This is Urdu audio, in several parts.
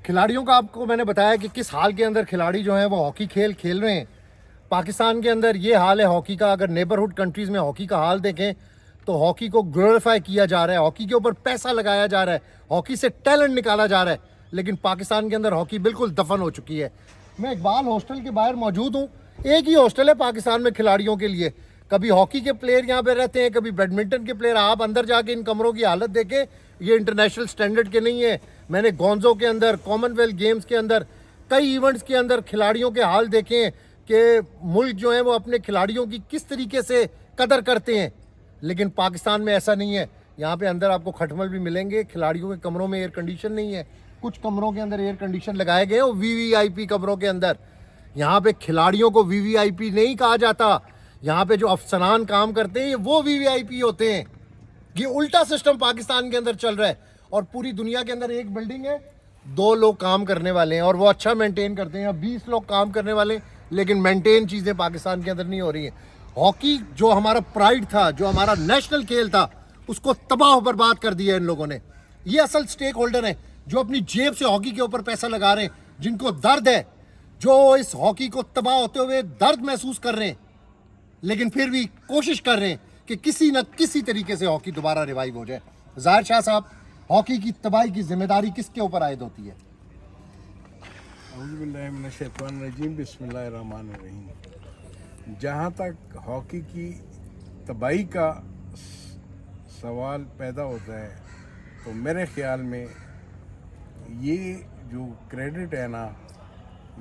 کھلاڑیوں کا آپ کو میں نے بتایا کہ کس حال کے اندر کھلاڑی جو ہیں وہ ہاکی کھیل رہے ہیں. پاکستان کے اندر یہ حال ہے ہاکی کا. اگر نیبرہڈ کنٹریز میں ہاکی کا حال دیکھیں تو ہاکی کو گلوریفائی کیا جا رہا ہے, ہاکی کے اوپر پیسہ لگایا جا رہا ہے, ہاکی سے ٹیلنٹ نکالا جا رہا ہے, لیکن پاکستان کے اندر ہاکی بالکل دفن ہو چکی ہے. میں اقبال ہاسٹل کے باہر موجود ہوں. ایک ہی ہاسٹل ہے پاکستان میں کھلاڑیوں کے لیے. کبھی ہاکی کے پلیئر یہاں پہ رہتے ہیں, کبھی بیڈمنٹن کے پلیئر. آپ اندر جا کے ان کمروں کی حالت دیکھیں, یہ انٹرنیشنل سٹینڈرڈ کے نہیں ہے. میں نے گونزو کے اندر, کامن ویلتھ گیمز کے اندر, کئی ایونٹس کے اندر کھلاڑیوں کے حال دیکھیں کہ ملک جو ہیں وہ اپنے کھلاڑیوں کی کس طریقے سے قدر کرتے ہیں. لیکن پاکستان میں ایسا نہیں ہے. یہاں پہ اندر آپ کو کھٹمل بھی ملیں گے. کھلاڑیوں کے کمروں میں ایئر کنڈیشن نہیں ہے. کچھ کمروں کے اندر ایئر کنڈیشن لگائے گئے ہیں وی وی آئی پی کمروں کے اندر. یہاں پہ کھلاڑیوں کو وی وی آئی پی نہیں کہا جاتا. یہاں پہ جو افسران کام کرتے ہیں وہ وی وی آئی پی ہوتے ہیں. یہ الٹا سسٹم پاکستان کے اندر چل رہا ہے. اور پوری دنیا کے اندر ایک بلڈنگ ہے, 2 لوگ کام کرنے والے ہیں اور وہ اچھا مینٹین کرتے ہیں. 20 لوگ کام کرنے والے ہیں لیکن مینٹین چیزیں پاکستان کے اندر نہیں ہو رہی ہیں. ہاکی جو ہمارا پرائیڈ تھا, جو ہمارا نیشنل کھیل تھا, اس کو تباہ و برباد کر دیا ان لوگوں نے. یہ اصل سٹیک ہولڈر ہیں جو اپنی جیب سے ہاکی کے اوپر پیسہ لگا رہے ہیں, جن کو درد ہے, جو اس ہاکی کو تباہ ہوتے ہوئے درد محسوس کر رہے ہیں, لیکن پھر بھی کوشش کر رہے ہیں کہ کسی نہ کسی طریقے سے ہاکی دوبارہ ریوائیو ہو جائے. ظاہر شاہ صاحب, ہاکی کی تباہی کی ذمہ داری کس کے اوپر عائد ہوتی ہے؟ اعوذ باللہ من الشیطان الرجیم, بسم اللہ الرحمن الرحیم. جہاں تک ہاکی کی تباہی کا سوال پیدا ہوتا ہے تو میرے خیال میں یہ جو کریڈٹ ہے نا,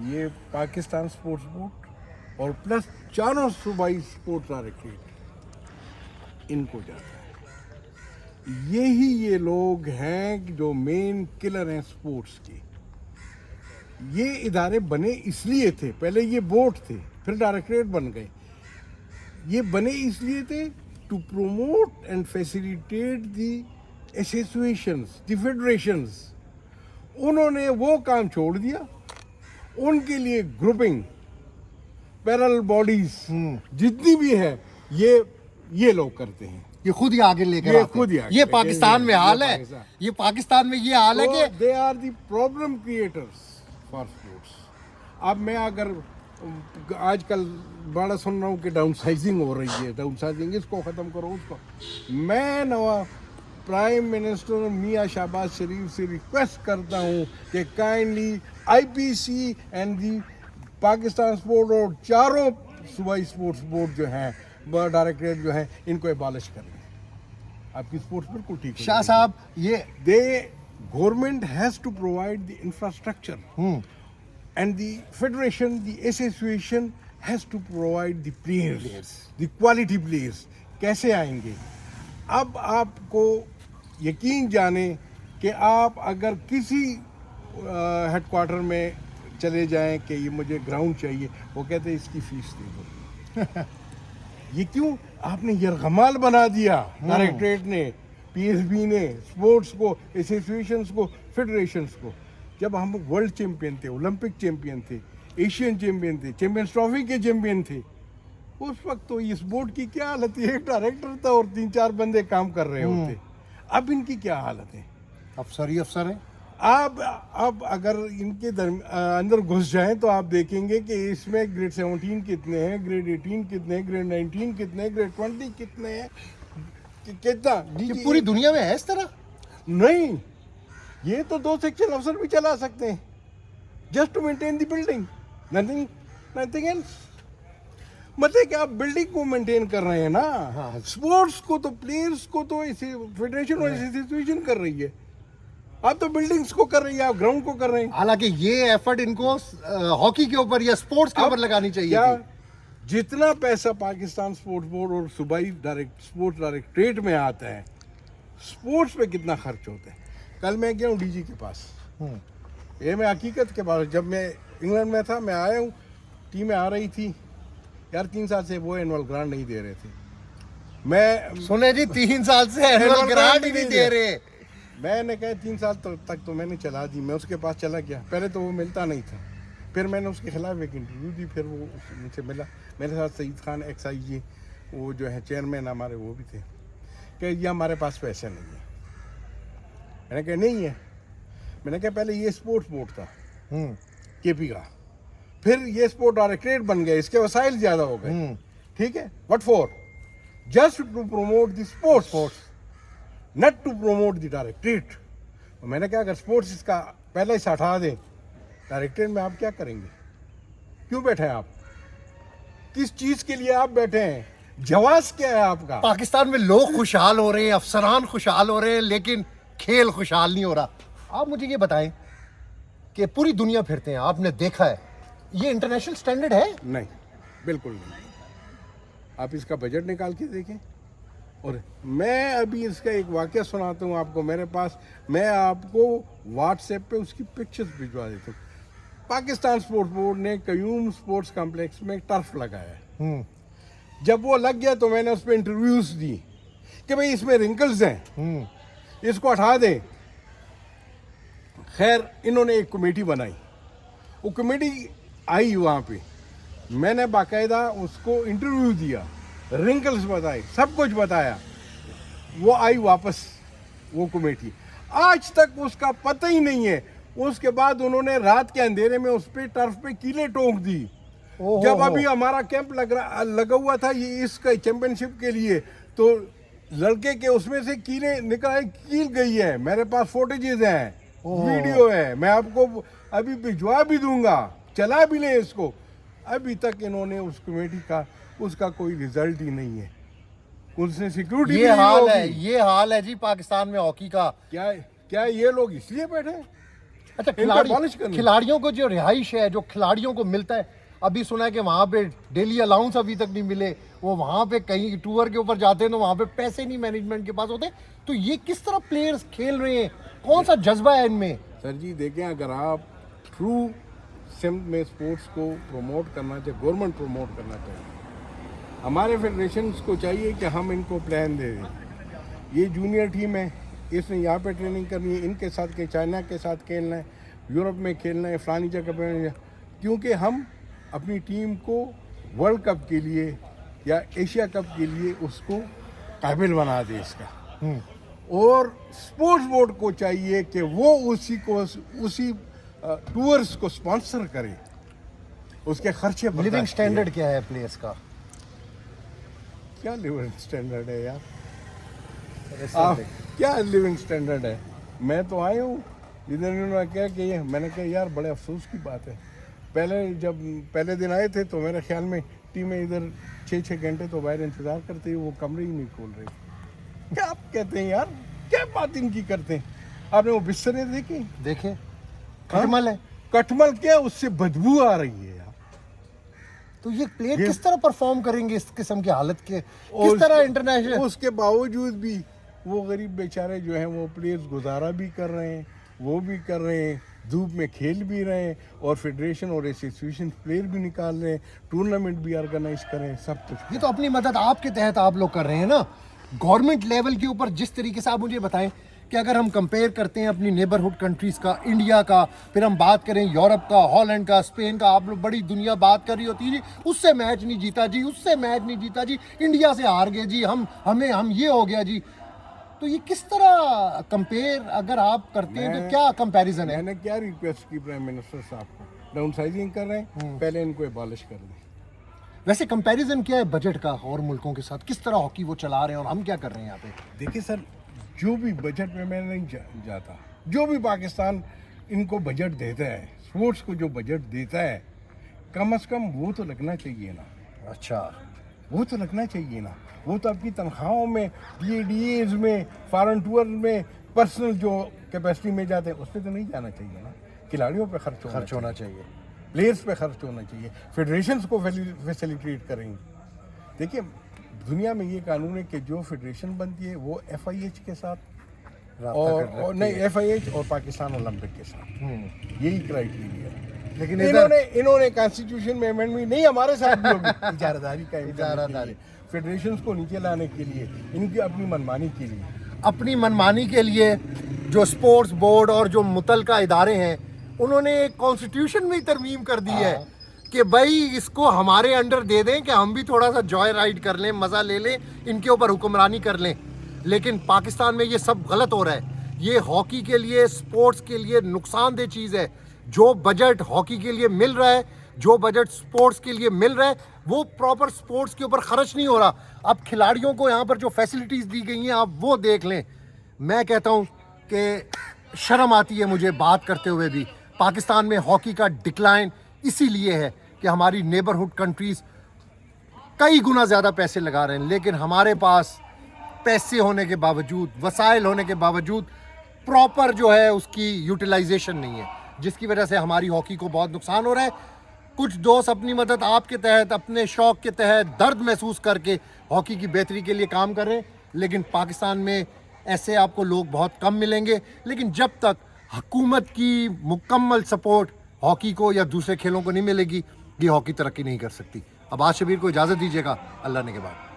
یہ پاکستان سپورٹس بورڈ اور پلس چاروں صوبائی سپورٹس ڈائریکٹریٹ ان کو جاتا ہے. یہی یہ لوگ ہیں جو مین کلر ہیں سپورٹس کے. یہ ادارے بنے اس لیے تھے, پہلے یہ بورڈ تھے پھر ڈائریکٹریٹ بن گئے. یہ بنے اس لیے تھے to promote and facilitate the associations, the federations. انہوں نے وہ کام چھوڑ دیا. ان کے لیے گروپنگ, پیرل باڈیز جتنی بھی ہے یہ لوگ کرتے ہیں. یہ خود ہی آگے لے کر آتے ہیں. یہ پاکستان میں حال ہے. یہ پاکستان میں یہ حال ہے کہ they are the problem creators for sports. اب میں اگر آج کل بڑا سن رہا ہوں کہ ڈاؤن سائزنگ ہو رہی ہے, ڈاؤن سائزنگ, اس کو ختم کرو, اس کو. میں پرائم منسٹر میاں شہباز شریف سے ریکویسٹ کرتا ہوں کہ kindly I P C and the Pakistan sport اور چاروں صوبائی سپورٹس بورڈ جو ہیں, ڈائریکٹریٹ جو ہیں, ان کو ایبالش کر لیں. آپ کی سپورٹس بالکل ٹھیک ہے. شاہ صاحب, یہ government has to provide the infrastructure and the federation, the association has to provide the players, the quality players. کیسے آئیں گے؟ اب آپ کو یقین جانے کہ آپ اگر کسی ہیڈ کوارٹر میں چلے جائیں کہ یہ مجھے گراؤنڈ چاہیے, وہ کہتے ہیں اس کی فیس دے دو. یہ کیوں؟ آپ نے یرغمال بنا دیا ڈائریکٹریٹ نے, پی ایس بی نے, اسپورٹس کو, ایسوسیشنس کو, فیڈریشنس کو. جب ہم ورلڈ چیمپئن تھے, اولمپک چیمپئن تھے, ایشین چیمپئن تھے, چیمپئنز ٹرافی کے چیمپئن تھے, اس وقت تو اس بورڈ کی کیا حالت تھی؟ ایک ڈائریکٹر تھا اور 3-4 بندے کام کر رہے ہوتے. اب ان کی کیا حالت ہے؟ افسر ہی افسر ہیں. اب اگر ان کے اندر گھس جائیں تو آپ دیکھیں گے کہ اس میں گریڈ 17 کتنے ہیں, گریڈ 18 کتنے ہیں, گریڈ 19 کتنے ہیں, گریڈ 20 کتنے ہیں, کتنا. یہ پوری دنیا میں ہے اس طرح؟ نہیں, یہ تو 2 سیکشن افسر بھی چلا سکتے ہیں, just to maintain the building, nothing else. مطلب کہ آپ بلڈنگ کو مینٹین کر رہے ہیں نا, سپورٹس کو تو, پلیئرس کو تو فیڈریشن اور ایسوسیشن کر رہی ہے. آپ تو بلڈنگز کو کر رہی ہے, آپ گراؤنڈ کو کر رہے ہیں. حالانکہ یہ ایفرٹ ان کو ہاکی کے اوپر یا سپورٹس کے اوپر لگانی چاہیے تھی. جتنا پیسہ پاکستان سپورٹس بورڈ اور صوبائی سپورٹس ڈائریکٹریٹ میں آتا ہے, سپورٹس پہ کتنا خرچ ہوتا ہے. کل میں گیا ہوں ڈی جی کے پاس, یہ میں حقیقت کے بارے, جب میں انگلینڈ میں تھا, میں آیا ہوں, ٹیمیں آ رہی تھی یار, 3 سال سے وہ اینول گرانٹ نہیں دے رہے تھے. میں سنے جی 3 سال سے اینول گرانٹ ہی نہیں دے رہے. میں نے کہا 3 سال تک تو میں نے چلا دی. میں اس کے پاس چلا گیا, پہلے تو وہ ملتا نہیں تھا, پھر میں نے اس کے خلاف ایک انٹرویو دی, پھر وہ ان سے ملا. میرے ساتھ سعید خان ایکس آئی جی, وہ جو ہے چیئرمین ہمارے, وہ بھی تھے, کہ یہ ہمارے پاس پیسے نہیں ہے. میں نے کہا نہیں ہے. میں نے کہا پہلے یہ اسپورٹس بورڈ تھا ہوں کے پی کا, پھر یہ اسپورٹ ڈائریکٹریٹ بن گیا, اس کے وسائل زیادہ ہو گئے, ٹھیک ہے, what for just to promote the sports not to promote the directorate. میں نے کہا اگر اسپورٹس اس کا پہلے ہی ہٹا دیں, ڈائریکٹریٹ میں آپ کیا کریں گے؟ کیوں بیٹھے ہیں آپ؟ کس چیز کے لیے آپ بیٹھے ہیں؟ جواز کیا ہے آپ کا؟ پاکستان میں لوگ خوشحال ہو رہے ہیں, افسران خوشحال ہو رہے ہیں, لیکن کھیل خوشحال نہیں ہو رہا. آپ مجھے یہ بتائیں کہ پوری دنیا پھرتے ہیں, آپ نے دیکھا ہے یہ انٹرنیشنل سٹینڈرڈ ہے؟ نہیں, بالکل نہیں. آپ اس کا بجٹ نکال کے دیکھیں. اور میں ابھی اس کا ایک واقعہ سناتا ہوں آپ کو, میرے پاس, میں آپ کو واٹس ایپ پہ اس کی پکچرز بھجوا دیتا ہوں. پاکستان اسپورٹس بورڈ نے قیوم اسپورٹس کمپلیکس میں ٹرف لگایا ہے. جب وہ لگ گیا تو میں نے اس پہ انٹرویوز دی کہ بھئی اس میں رنکلز ہیں, اس کو ہٹا دیں. خیر انہوں نے ایک کمیٹی بنائی, وہ کمیٹی آئی وہاں پہ, میں نے باقاعدہ اس کو انٹرویو دیا, رنکلز بتائے, سب کچھ بتایا. وہ آئی واپس وہ کمیٹی, آج تک اس کا پتہ ہی نہیں ہے. اس کے بعد انہوں نے رات کے اندھیرے میں اس پہ ٹرف پہ کیلیں ٹونک دی. جب ابھی ہمارا کیمپ لگا ہوا تھا یہ اس کا چیمپئن شپ کے لیے, تو لڑکے کے اس میں سے کیلیں نکل آئی, کیل گئی ہے. میرے پاس فوٹیجز ہیں, ویڈیو ہے, میں آپ کو ابھی بھجوا بھی دوں گا, چلا بھی لیں اس کو. ابھی تک انہوں نے اس کمیٹی کا اس کا کوئی ریزلٹ ہی نہیں ہے. اس نے سیکیورٹی یہ حال ہے, یہ حال ہے جی پاکستان میں ہاکی کا. کیا یہ لوگ اس لیے بیٹھے ہیں؟ اچھا, abolish کرنا. کھلاڑیوں کو جو رہائش ہے, جو کھلاڑیوں کو ملتا ہے, ابھی سنا ہے کہ وہاں پہ ڈیلی الاؤنس ابھی تک نہیں ملے, وہ وہاں پہ کہیں ٹور کے اوپر جاتے ہیں تو وہاں پہ پیسے نہیں مینجمنٹ کے پاس ہوتے. تو یہ کس طرح پلیئرز کھیل رہے ہیں, کون سا جذبہ ہے ان میں؟ سر جی دیکھیں, اگر آپ ٹرو سمت میں اسپورٹس کو پروموٹ کرنا چاہیے, گورنمنٹ پروموٹ کرنا چاہیے, ہمارے فیڈریشنز کو چاہیے کہ ہم ان کو پلان دے دیں. یہ جونیئر ٹیم ہے, اس نے یہاں پہ ٹریننگ کرنی ہے, ان کے ساتھ کہ چائنا کے ساتھ کھیلنا ہے, یورپ میں کھیلنا ہے, فلانی جگہ پہ, کیونکہ ہم اپنی ٹیم کو ورلڈ کپ کے لیے یا ایشیا کپ کے لیے اس کو قابل بنا دے اس کا. اور اسپورٹس بورڈ کو چاہیے کہ وہ اسی ٹورز کو سپانسر کرے, اس کے خرچے. لیونگ سٹینڈرڈ کیا ہے پلیئرز کا؟ کیا لیونگ سٹینڈرڈ ہے یار, کیا لیونگ سٹینڈرڈ ہے؟ میں تو آیا ہوں ادھر, انہوں نے کہا کہ یہ, میں نے کہا یار بڑے افسوس کی بات ہے. جب پہلے دن آئے تھے تو میرے خیال میں ٹیمیں ادھر 6 گھنٹے تو باہر انتظار کرتے, وہ کمرے ہی نہیں کھول رہے. کیا آپ کہتے ہیں یار, کیا بات ان کی کرتے ہیں؟ آپ نے وہ بسترے دیکھیں, کٹمل ہے, کٹمل کیا, اس سے بدبو آ رہی ہے یار. تو یہ پلیئر کس طرح پرفارم کریں گے اس قسم کی حالت کے, کس طرح انٹرنیشنل؟ اس کے باوجود بھی وہ غریب بیچارے جو ہیں وہ پلیئرز گزارا بھی کر رہے ہیں, وہ بھی کر رہے ہیں, دھوپ میں کھیل بھی رہے ہیں, اور فیڈریشن اور ایسوسیشن پلیئر بھی نکال رہے ہیں, ٹورنامنٹ بھی آرگنائز کر رہے ہیں, سب کچھ. یہ تو اپنی مدد آپ کے تحت آپ لوگ کر رہے ہیں نا. گورنمنٹ لیول کے اوپر جس طریقے سے, آپ مجھے بتائیں کہ اگر ہم کمپیئر کرتے ہیں اپنی نیبرہڈ کنٹریز کا, انڈیا کا, پھر ہم بات کریں یورپ کا, ہالینڈ کا, اسپین کا, آپ لوگ بڑی دنیا بات کر رہی ہوتی ہے جی اس سے میچ نہیں جیتا جی, اس سے میچ نہیں جیتا جی, انڈیا سے ہار گئے جی, ہم یہ ہو گیا جی. تو یہ کس طرح کمپیئر اگر آپ کرتے ہیں تو کیا کمپیریزن ہے؟ میں نے کیا ریکویسٹ کی پرائم منسٹر صاحب کو, ڈاؤن سائزنگ کر رہے ہیں, پہلے ان کو ابالش کر دیں. ویسے کمپیریزن کیا ہے بجٹ کا اور ملکوں کے ساتھ, کس طرح ہاکی وہ چلا رہے ہیں اور ہم کیا کر رہے ہیں یہاں پہ؟ دیکھیں سر, جو بھی بجٹ میں نہیں جاتا, جو بھی پاکستان ان کو بجٹ دیتا ہے, اسپورٹس کو جو بجٹ دیتا ہے, کم از کم وہ تو لگنا چاہیے نا. اچھا, وہ تو لگنا چاہیے نا. وہ تو آپ کی تنخواہوں میں, پی اے ڈی ایز میں, فارن ٹور میں, پرسنل جو کیپیسٹی میں جاتے ہیں اس پہ تو نہیں جانا چاہیے نا. کھلاڑیوں پہ خرچ ہونا چاہیے, پلیئرس پہ خرچ ہونا چاہیے, فیڈریشنز کو فیسیلیٹیٹ کریں. دیکھیے دنیا میں یہ قانون ہے کہ جو فیڈریشن بنتی ہے وہ ایف آئی ایچ کے ساتھ اور نہیں, ایف آئی ایچ اور پاکستان اولمپک کے ساتھ, یہی کرائیٹیریا ہے. لیکن انہوں نے کانسٹیٹیوشن میں امینڈمنٹ نہیں, ہمارے ساتھ بھی ہوگی اجارہ داری کا, اجارہ داری فیڈریشنز کو نیچے لانے کے لیے, ان کی اپنی منمانی کے لیے, اپنی منمانی کے لیے جو اسپورٹس بورڈ اور جو متعلقہ ادارے ہیں انہوں نے ایک کانسٹیٹیوشن میں ترمیم کر دی ہے کہ بھائی اس کو ہمارے انڈر دے دیں کہ ہم بھی تھوڑا سا جوائے رائڈ کر لیں, مزہ لے لیں, ان کے اوپر حکمرانی کر لیں. لیکن پاکستان میں یہ سب غلط ہو رہا ہے یہ ہاکی کے لیے سپورٹس کے لیے نقصان دہ چیز ہے. جو بجٹ ہاکی کے لیے مل رہا ہے, جو بجٹ سپورٹس کے لیے مل رہا ہے, وہ پراپر سپورٹس کے اوپر خرچ نہیں ہو رہا. اب کھلاڑیوں کو یہاں پر جو فیسلٹیز دی گئی ہیں آپ وہ دیکھ لیں. میں کہتا ہوں کہ شرم آتی ہے مجھے بات کرتے ہوئے بھی. پاکستان میں ہاکی کا ڈکلائن اسی لیے ہے کہ ہماری نیبرہڈ کنٹریز کئی گنا زیادہ پیسے لگا رہے ہیں, لیکن ہمارے پاس پیسے ہونے کے باوجود, وسائل ہونے کے باوجود پراپر جو ہے اس کی یوٹیلائزیشن نہیں ہے, جس کی وجہ سے ہماری ہاکی کو بہت نقصان ہو رہا ہے. کچھ دوست اپنی مدد آپ کے تحت, اپنے شوق کے تحت درد محسوس کر کے ہاکی کی بہتری کے لیے کام کر رہے ہیں, لیکن پاکستان میں ایسے آپ کو لوگ بہت کم ملیں گے. لیکن جب تک حکومت کی مکمل سپورٹ ہاکی کو یا دوسرے کھیلوں کو نہیں ملے گی, یہ ہاکی ترقی نہیں کر سکتی. عباس شبیر کو اجازت دیجیے گا, اللہ نے کے بعد.